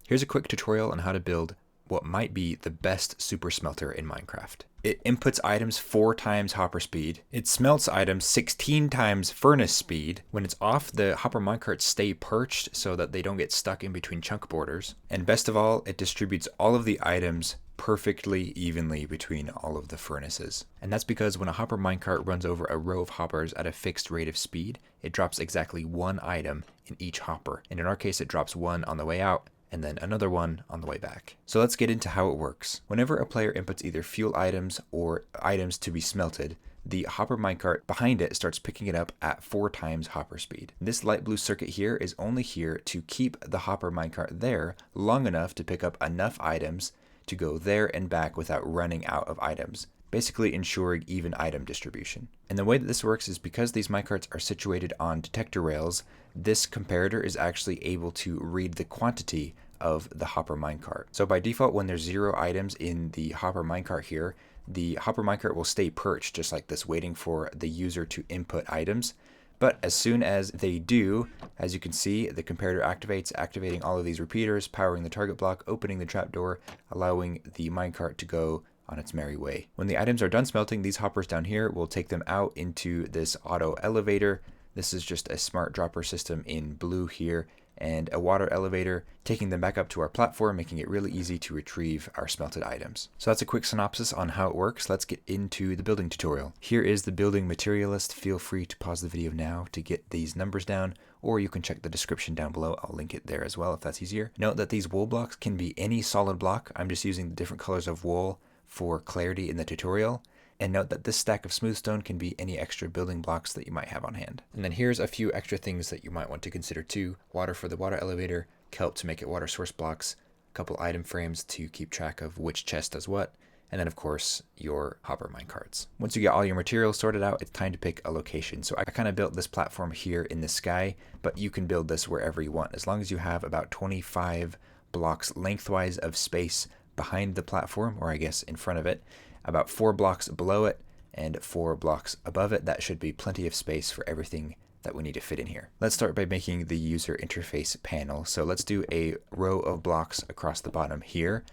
Here's a quick tutorial on how to build what might be the best super smelter in Minecraft. It inputs items 4 times hopper speed. It smelts items 16 times furnace speed. When it's off, the hopper minecarts stay perched so that they don't get stuck in between chunk borders. And best of all, it distributes all of the items perfectly evenly between all of the furnaces. And that's because when a hopper minecart runs over a row of hoppers at a fixed rate of speed, it drops exactly 1 item in each hopper. And in our case, it drops 1 on the way out, and then another 1 on the way back. So let's get into how it works. Whenever a player inputs either fuel items or items to be smelted, the hopper minecart behind it starts picking it up at 4 times hopper speed. This light blue circuit here is only here to keep the hopper minecart there long enough to pick up enough items to go there and back without running out of items, basically ensuring even item distribution. And the way that this works is because these minecarts are situated on detector rails, this comparator is actually able to read the quantity of the hopper minecart. So by default, when there's 0 items in the hopper minecart here, the hopper minecart will stay perched just like this, waiting for the user to input items. But as soon as they do, as you can see, the comparator activates, activating all of these repeaters, powering the target block, opening the trapdoor, allowing the minecart to go on its merry way. When the items are done smelting, these hoppers down here will take them out into this auto elevator. This is just a smart dropper system in blue here, and a water elevator, taking them back up to our platform, making it really easy to retrieve our smelted items. So that's a quick synopsis on how it works. Let's get into the building tutorial. Here is the building materialist. Feel free to pause the video now to get these numbers down, or you can check the description down below. I'll link it there as well if that's easier. Note that these wool blocks can be any solid block. I'm just using the different colors of wool for clarity in the tutorial. And note that this stack of smooth stone can be any extra building blocks that you might have on hand. And then here's a few extra things that you might want to consider too. Water for the water elevator, kelp to make it water source blocks, a couple item frames to keep track of which chest does what, and then of course your hopper minecarts. Once you get all your materials sorted out, it's time to pick a location. So I kind of built this platform here in the sky, but you can build this wherever you want, as long as you have about 25 blocks lengthwise of space behind the platform, or I guess in front of it, about 4 blocks below it, and 4 blocks above it. That should be plenty of space for everything that we need to fit in here. Let's start by making the user interface panel. So let's do a row of blocks across the bottom here,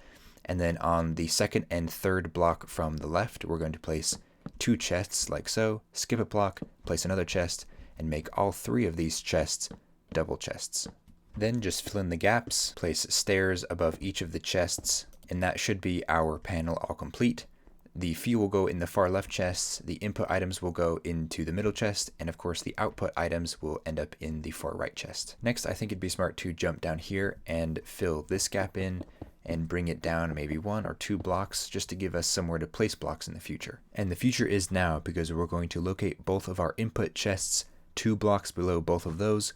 and then on the second and third block from the left, we're going to place 2 chests like so, skip a block, place another chest, and make all 3 of these chests double chests. Then just fill in the gaps, place stairs above each of the chests, and that should be our panel all complete. The fuel will go in the far left chests, the input items will go into the middle chest, and of course the output items will end up in the far right chest. Next, I think it'd be smart to jump down here and fill this gap in and bring it down maybe 1 or 2 blocks just to give us somewhere to place blocks in the future. And the future is now, because we're going to locate both of our input chests 2 blocks below both of those,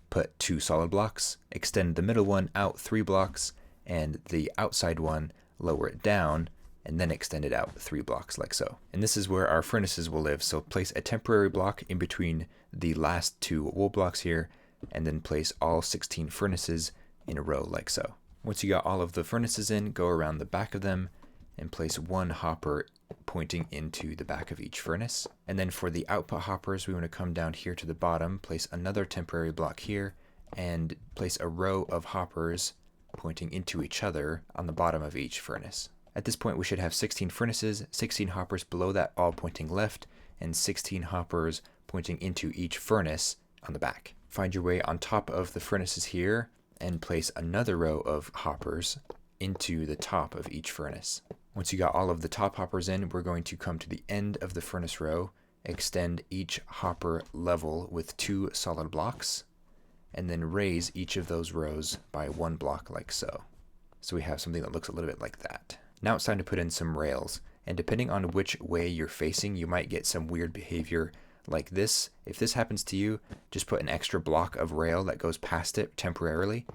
put 2 solid blocks, extend the middle one out 3 blocks, and the outside one lower it down, and then extend it out 3 blocks like so. And this is where our furnaces will live, so place a temporary block in between the last 2 wool blocks here, and then place all 16 furnaces in a row like so. Once you got all of the furnaces in, go around the back of them and place 1 hopper pointing into the back of each furnace. And then for the output hoppers, we want to come down here to the bottom, place another temporary block here, and place a row of hoppers pointing into each other on the bottom of each furnace. At this point, we should have 16 furnaces, 16 hoppers below that all pointing left, and 16 hoppers pointing into each furnace on the back. Find your way on top of the furnaces here and place another row of hoppers into the top of each furnace. Once you got all of the top hoppers in, we're going to come to the end of the furnace row, extend each hopper level with 2 solid blocks, and then raise each of those rows by 1 block like so. So we have something that looks a little bit like that. Now it's time to put in some rails, and depending on which way you're facing, you might get some weird behavior like this. If this happens to you, just put an extra block of rail that goes past it temporarily,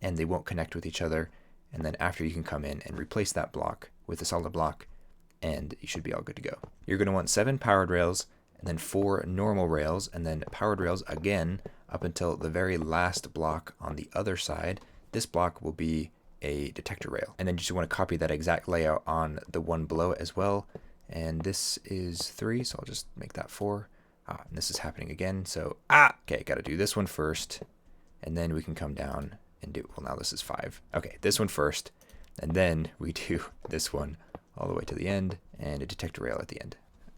and they won't connect with each other, and then after you can come in and replace that block with a solid block, and you should be all good to go. You're going to want 7 powered rails, and then 4 normal rails, and then powered rails again up until the very last block on the other side. This block will be a detector rail, and then you just want to copy that exact layout on the one below it as well. And this is 3, so I'll just make that 4. And this is happening again, so okay, got to do this one first, and then we can come down and do, well, now this is 5. Okay, this one first, and then we do this one all the way to the end, and a detector rail at the end.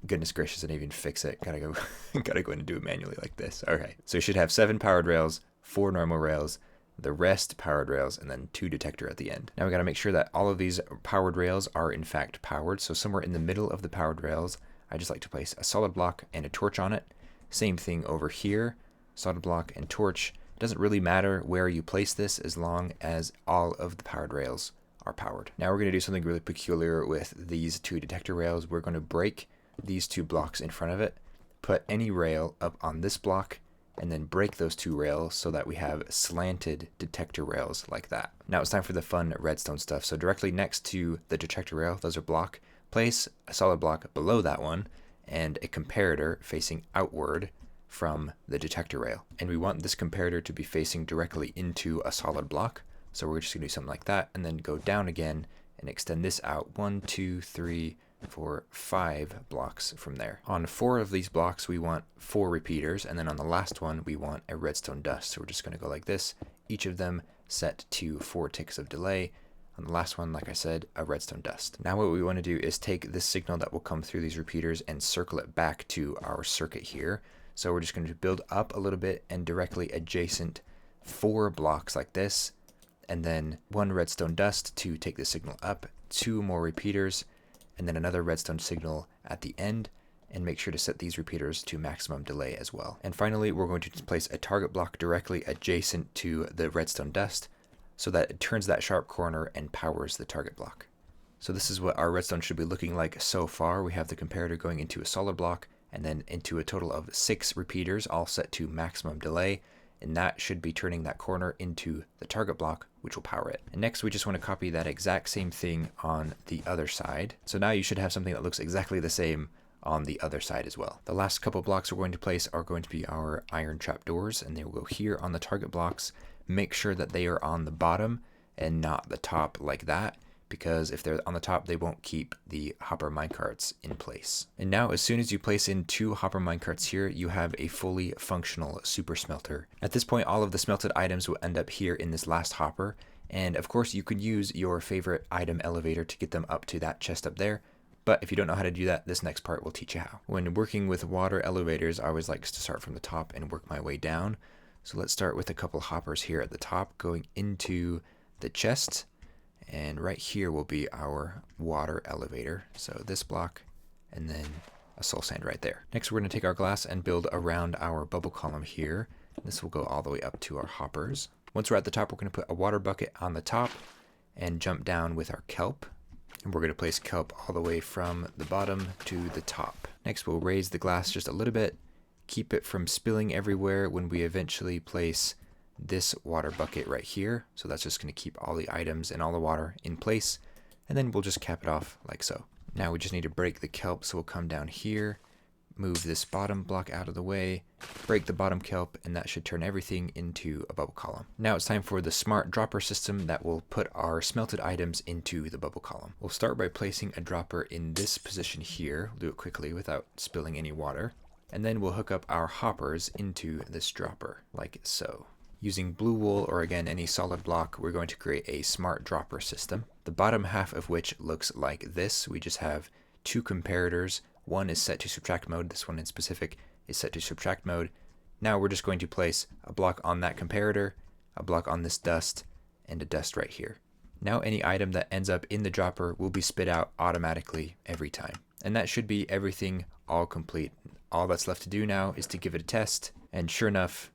Goodness gracious, I didn't even fix it. Gotta go in and do it manually like this. Okay, so you should have 7 powered rails, 4 normal rails, the rest powered rails, and then 2 detector at the end. Now we gotta make sure that all of these powered rails are in fact powered. So somewhere in the middle of the powered rails, I just like to place a solid block and a torch on it. Same thing over here, solid block and torch. It doesn't really matter where you place this as long as all of the powered rails are powered. Now we're gonna do something really peculiar with these 2 detector rails. We're gonna break these 2 blocks in front of it, put any rail up on this block, and then break those 2 rails so that we have slanted detector rails like that. Now it's time for the fun redstone stuff. So directly next to the detector rail, those are block, place a solid block below that one and a comparator facing outward from the detector rail. And we want this comparator to be facing directly into a solid block. So we're just gonna do something like that and then go down again and extend this out 1, 2, 3, 4, 5 blocks from there. On 4 of these blocks, we want 4 repeaters, and then on the last one, we want a redstone dust. So we're just going to go like this, each of them set to 4 ticks of delay. On the last one, like I said, a redstone dust. Now what we want to do is take this signal that will come through these repeaters and circle it back to our circuit here. So we're just going to build up a little bit and directly adjacent 4 blocks like this, and then 1 redstone dust to take the signal up, 2 more repeaters, and then another redstone signal at the end, and make sure to set these repeaters to maximum delay as well. And finally, we're going to place a target block directly adjacent to the redstone dust so that it turns that sharp corner and powers the target block. So this is what our redstone should be looking like so far. We have the comparator going into a solid block and then into a total of 6 repeaters, all set to maximum delay. And that should be turning that corner into the target block, which will power it. And next, we just want to copy that exact same thing on the other side. So now you should have something that looks exactly the same on the other side as well. The last couple blocks we're going to place are going to be our iron trap doors, and they will go here on the target blocks. Make sure that they are on the bottom and not the top like that, because if they're on the top, they won't keep the hopper minecarts in place. And now, as soon as you place in 2 hopper minecarts here, you have a fully functional super smelter. At this point, all of the smelted items will end up here in this last hopper. And of course, you could use your favorite item elevator to get them up to that chest up there. But if you don't know how to do that, this next part will teach you how. When working with water elevators, I always like to start from the top and work my way down. So let's start with a couple hoppers here at the top going into the chest. And right here will be our water elevator. So this block and then a soul sand right there. Next, we're going to take our glass and build around our bubble column here. This will go all the way up to our hoppers. Once we're at the top, we're going to put a water bucket on the top and jump down with our kelp. And we're going to place kelp all the way from the bottom to the top. Next, we'll raise the glass just a little bit, keep it from spilling everywhere when we eventually place this water bucket right here. So that's just going to keep all the items and all the water in place. And then we'll just cap it off like so. Now we just need to break the kelp. So we'll come down here, move this bottom block out of the way, break the bottom kelp, and that should turn everything into a bubble column. Now it's time for the smart dropper system that will put our smelted items into the bubble column. We'll start by placing a dropper in this position here. We'll do it quickly without spilling any water. And then we'll hook up our hoppers into this dropper like so. Using blue wool or again any solid block, we're going to create a smart dropper system. The bottom half of which looks like this. We just have 2 comparators. One is set to subtract mode. This one in specific is set to subtract mode. Now we're just going to place a block on that comparator, a block on this dust, and a dust right here. Now any item that ends up in the dropper will be spit out automatically every time. And that should be everything all complete. All that's left to do now is to give it a test, and sure enough,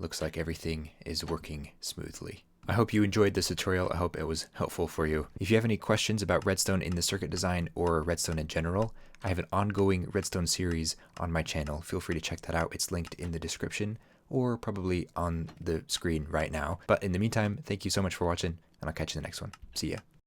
looks like everything is working smoothly. I hope you enjoyed this tutorial. I hope it was helpful for you. If you have any questions about redstone in the circuit design or redstone in general, I have an ongoing redstone series on my channel. Feel free to check that out. It's linked in the description or probably on the screen right now. But in the meantime, thank you so much for watching, and I'll catch you in the next one. See ya.